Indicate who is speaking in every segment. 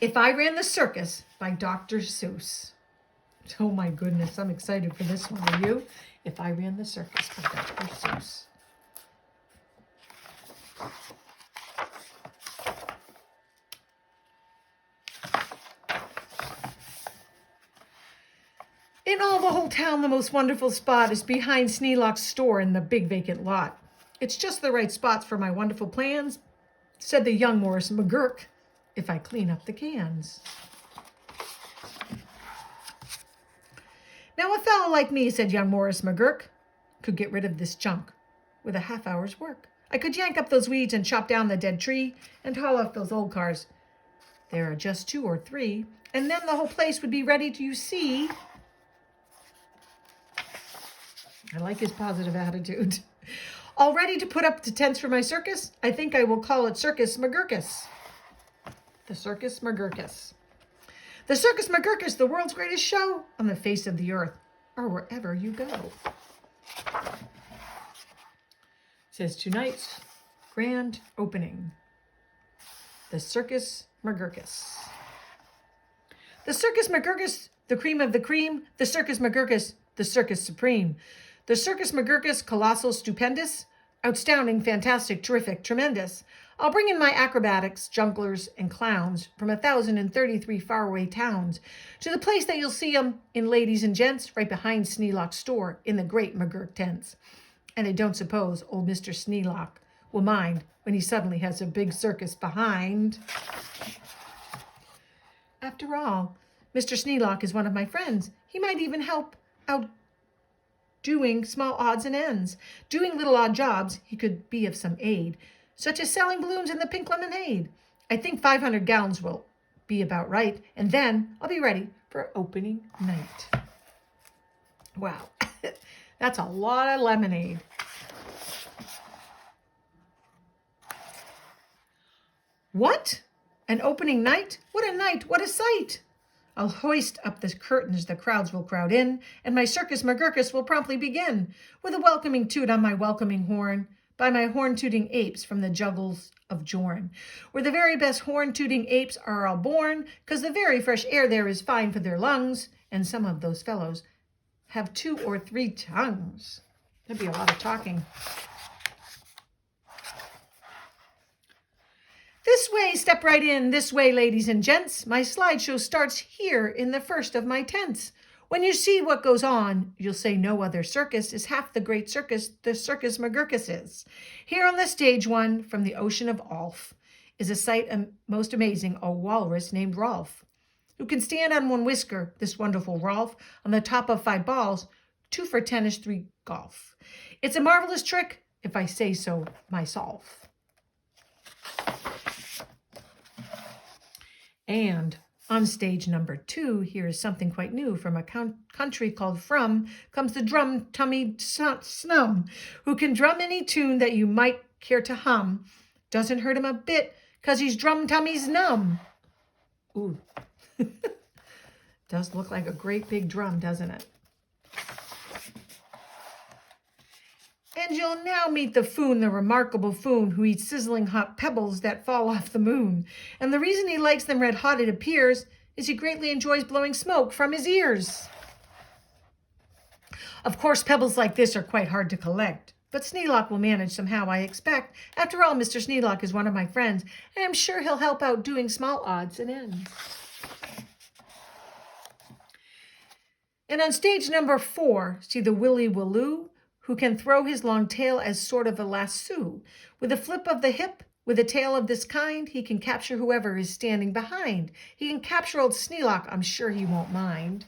Speaker 1: If I Ran the Circus by Dr. Seuss. Oh my goodness, I'm excited for this one. Are you? If I Ran the Circus by Dr. Seuss. In all the whole town, the most wonderful spot is behind Sneelock's store in the big vacant lot. It's just the right spots for my wonderful plans, said the young Morris McGurk, if I clean up the cans. Now a fellow like me, said young Morris McGurk, could get rid of this junk with a half-hour's work. I could yank up those weeds and chop down the dead tree and haul off those old cars. There are just 2 or 3, and then the whole place would be ready to, you see. I like his positive attitude. All ready to put up the tents for my circus? I think I will call it Circus McGurkus. The Circus McGurkus. The Circus McGurkus, the world's greatest show on the face of the earth, or wherever you go. It says tonight's grand opening. The Circus McGurkus. The Circus McGurkus, the cream of the cream. The Circus McGurkus, the circus supreme. The Circus McGurkus, colossal, stupendous, outstanding, fantastic, terrific, tremendous. I'll bring in my acrobatics, junglers, and clowns from 1,033 faraway towns to the place that you'll see 'em in, ladies and gents, right behind Sneelock's store in the great McGurk tents. And I don't suppose old Mr. Sneelock will mind when he suddenly has a big circus behind. After all, Mr. Sneelock is one of my friends. He might even help out doing small odds and ends. Doing little odd jobs, he could be of some aid, such as selling balloons in the pink lemonade. I think 500 gallons will be about right, and then I'll be ready for opening night. Wow, that's a lot of lemonade. What? An opening night? What a night, what a sight! I'll hoist up the curtains, the crowds will crowd in, and my Circus McGurkus will promptly begin, with a welcoming toot on my welcoming horn, by my horn-tooting apes from the juggles of Jorn, where the very best horn-tooting apes are all born, 'cause the very fresh air there is fine for their lungs, and some of those fellows have 2 or 3 tongues. That'd be a lot of talking. This way, step right in, this way, ladies and gents. My slideshow starts here in the first of my tents. When you see what goes on, you'll say no other circus is half the great circus the Circus McGurkus is. Here on the stage one, from the ocean of Alf, is a sight most amazing, a walrus named Rolf, who can stand on 1 whisker, this wonderful Rolf, on the top of 5 balls, 2 for tennis, 3 golf. It's a marvelous trick, if I say so myself. And on stage number 2, here is something quite new. From a country called From comes the drum-tummied snum, who can drum any tune that you might care to hum. Doesn't hurt him a bit, 'cause he's drum-tummies numb. Ooh. Does look like a great big drum, doesn't it? And you'll now meet the Foon, the remarkable Foon, who eats sizzling hot pebbles that fall off the moon. And the reason he likes them red hot, it appears, is he greatly enjoys blowing smoke from his ears. Of course, pebbles like this are quite hard to collect, but Sneelock will manage somehow, I expect. After all, Mr. Sneelock is one of my friends, and I'm sure he'll help out doing small odds and ends. And on stage number 4, see the Willy Willoo, who can throw his long tail as sort of a lasso. With a flip of the hip, with a tail of this kind, he can capture whoever is standing behind. He can capture old Sneelock, I'm sure he won't mind.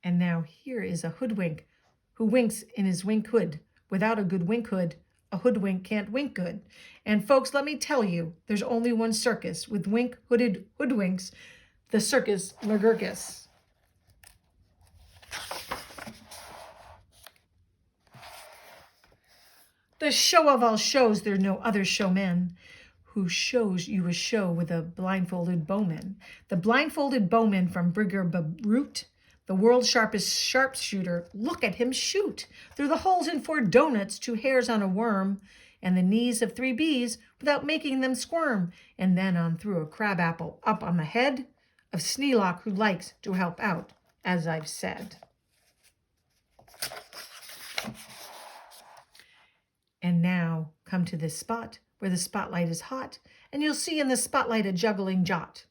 Speaker 1: And now here is a hoodwink who winks in his wink hood. Without a good wink hood, a hoodwink can't wink good. And folks, let me tell you, there's only one circus with wink-hooded hoodwinks, the Circus McGurkus. The show of all shows, there are no other showmen who shows you a show with a blindfolded bowman. The blindfolded bowman from Brigger Baroot, the world's sharpest sharpshooter, look at him shoot. Through the holes in 4 donuts, 2 hairs on a worm, and the knees of 3 bees without making them squirm, and then on through a crabapple up on the head of Sneelock, who likes to help out, as I've said. And now come to this spot where the spotlight is hot, and you'll see in the spotlight a juggling jot,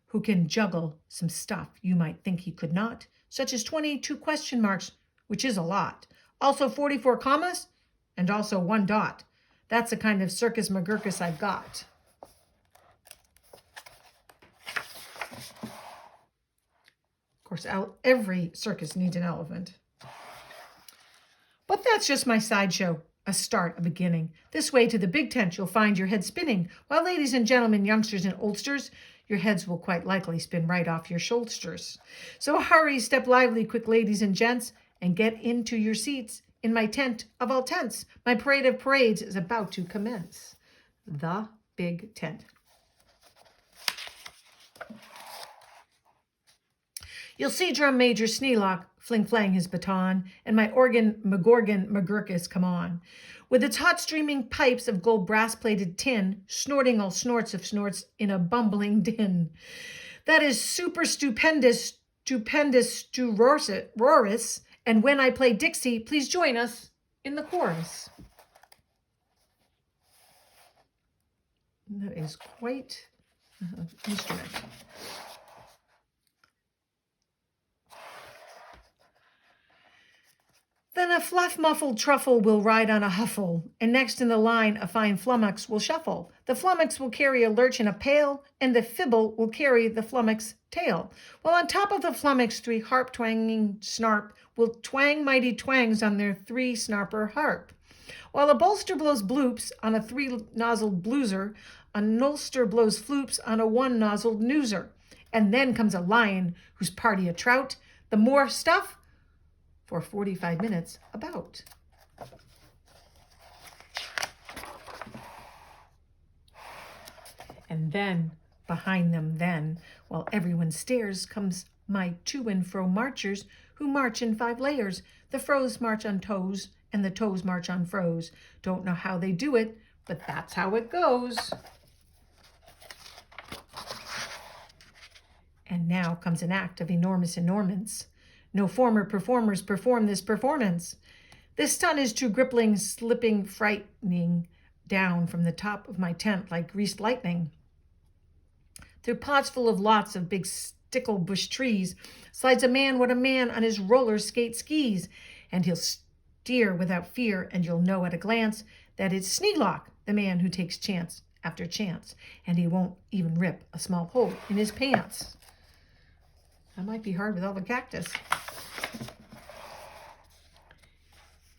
Speaker 1: who can juggle some stuff you might think he could not, such as 22 question marks, which is a lot, also 44 commas, and also 1 dot. That's the kind of Circus McGurkus I've got. Of course, every circus needs an elephant. But that's just my sideshow, a start, a beginning. This way to the big tent, you'll find your head spinning, while ladies and gentlemen, youngsters and oldsters, your heads will quite likely spin right off your shoulders. So hurry, step lively, quick ladies and gents, and get into your seats in my tent of all tents. My parade of parades is about to commence. The big tent. You'll see Drum Major Sneelock fling-flang his baton, and my organ McGorgon McGurkus come on, with its hot streaming pipes of gold brass-plated tin, snorting all snorts of snorts in a bumbling din. That is super stupendous roris, and when I play Dixie, please join us in the chorus. That is quite an instrument. Then a fluff-muffled truffle will ride on a huffle, and next in the line a fine flummox will shuffle. The flummox will carry a lurch in a pail, and the fibble will carry the flummox tail. While on top of the flummox 3 harp-twanging snarp will twang mighty twangs on their 3-snarper harp. While a bolster blows bloops on a 3-nozzled blueser, a nolster blows floops on a 1-nozzled newser. And then comes a lion whose party a trout, the more stuff for 45 minutes about. And then, behind them then, while everyone stares, comes my to and fro marchers, who march in 5 layers. The froes march on toes, and the toes march on froes. Don't know how they do it, but that's how it goes. And now comes an act of enormous enormance. No former performers perform this performance. This stun is too gripping, slipping, frightening down from the top of my tent like greased lightning. Through pots full of lots of big stickle bush trees slides a man, what a man, on his roller skate skis, and he'll steer without fear, and you'll know at a glance that it's Sneelock, the man who takes chance after chance, and he won't even rip a small hole in his pants. That might be hard with all the cactus.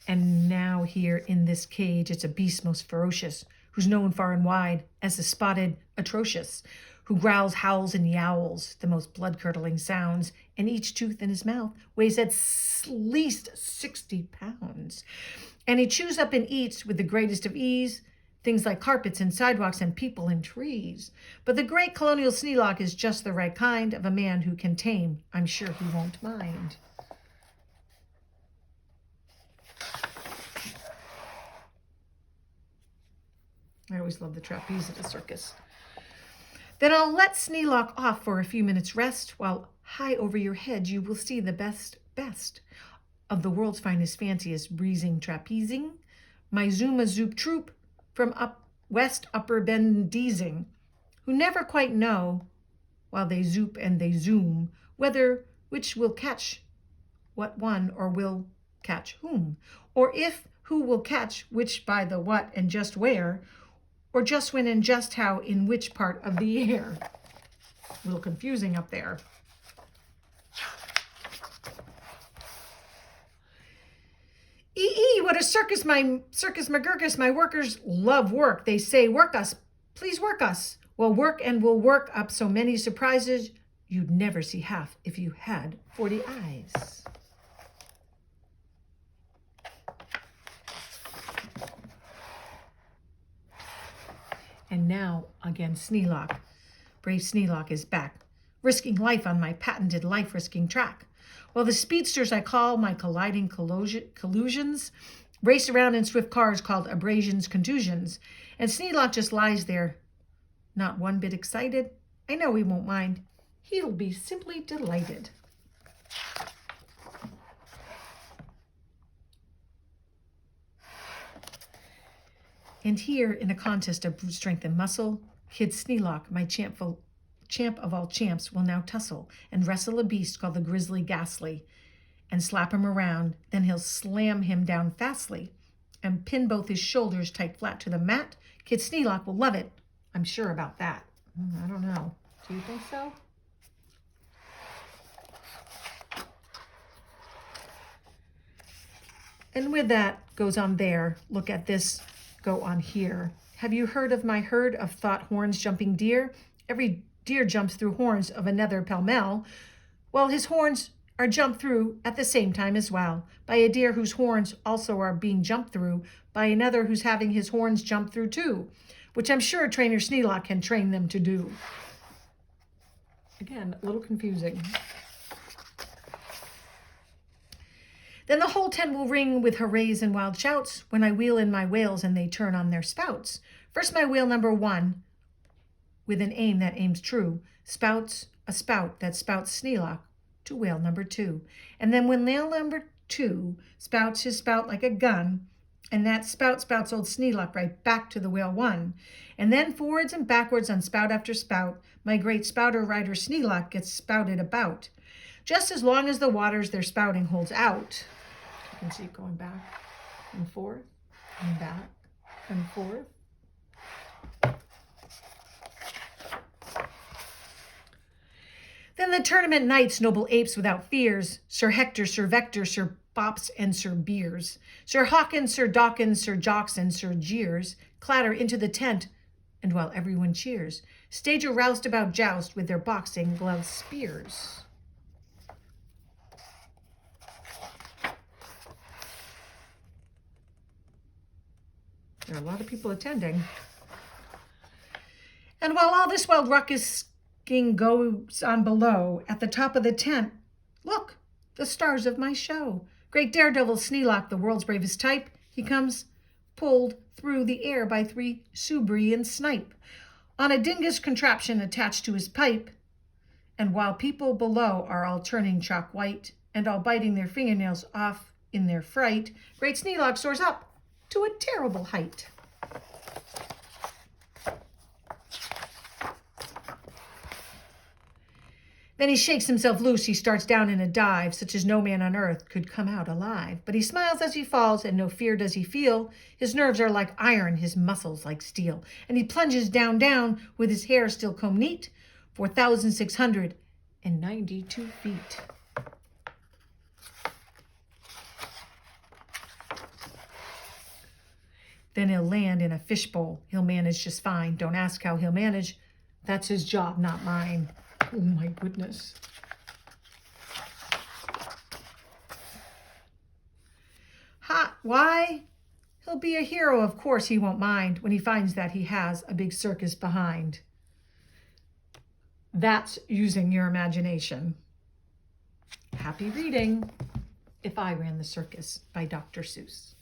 Speaker 1: And now here in this cage, it's a beast most ferocious, who's known far and wide as the spotted atrocious, who growls, howls, and yowls, the most blood-curdling sounds, and each tooth in his mouth weighs at least 60 pounds. And he chews up and eats with the greatest of ease things like carpets and sidewalks and people and trees. But the great Colonial Sneelock is just the right kind of a man who can tame. I'm sure he won't mind. I always love the trapeze at a circus. Then I'll let Sneelock off for a few minutes rest, while high over your head you will see the best of the world's finest, fanciest breezing trapezing, my Zuma Zoop troop from up west Upper Bendizing, who never quite know, while they zoop and they zoom, whether which will catch what one or will catch whom, or if who will catch which by the what and just where, or just when and just how in which part of the air. A little confusing up there. What a circus, my Circus McGurkus, my workers love work. They say, work us, please work us. Well, work and we'll work up so many surprises you'd never see half if you had 40 eyes. And now again, Sneelock, brave Sneelock is back, risking life on my patented life-risking track. Well, the speedsters I call my colliding collusions race around in swift cars called abrasions, contusions, and Sneelock just lies there, not one bit excited. I know he won't mind. He'll be simply delighted. And here, in a contest of brute strength and muscle, Kid Sneelock, my champ of all champs, will now tussle and wrestle a beast called the Grizzly Ghastly, and slap him around. Then he'll slam him down fastly and pin both his shoulders tight flat to the mat. Kid Sneelock will love it. I'm sure about that. I don't know. Do you think so? And with that goes on there. Look at this go on here. Have you heard of my herd of thought horns jumping deer? Every deer jumps through horns of another pell-mell. Well, his horns are jumped through at the same time as well, by a deer whose horns also are being jumped through by another who's having his horns jumped through too, which I'm sure trainer Sneelock can train them to do. Again, a little confusing. Then the whole tent will ring with hoorays and wild shouts when I wheel in my whales and they turn on their spouts. First my whale number 1, with an aim that aims true, spouts a spout that spouts Sneelock to whale number 2. And then when whale number 2 spouts his spout like a gun, and that spout spouts old Sneelock right back to the whale 1. And then forwards and backwards on spout after spout, my great spouter rider Sneelock gets spouted about, just as long as the waters they're spouting holds out. You can see it going back and forth and back and forth. Then the tournament knights, noble apes without fears, Sir Hector, Sir Vector, Sir Bops, and Sir Beers, Sir Hawkins, Sir Dawkins, Sir Jocks, and Sir Jeers, clatter into the tent, and while everyone cheers, stage a roustabout joust with their boxing glove spears. There are a lot of people attending. And while all this wild ruckus goes on below, at the top of the tent, look, the stars of my show. Great daredevil Sneelock, the world's bravest type, he comes pulled through the air by 3 Subrian snipe, on a dingus contraption attached to his pipe. And while people below are all turning chalk white and all biting their fingernails off in their fright, great Sneelock soars up to a terrible height. Then he shakes himself loose, he starts down in a dive, such as no man on earth could come out alive. But he smiles as he falls, and no fear does he feel. His nerves are like iron, his muscles like steel. And he plunges down, down, with his hair still combed neat, 4,692 feet. Then he'll land in a fishbowl. He'll manage just fine. Don't ask how he'll manage. That's his job, not mine. Oh my goodness. Why? He'll be a hero, of course he won't mind, when he finds that he has a big circus behind. That's using your imagination. Happy reading. If I Ran the Circus by Dr. Seuss.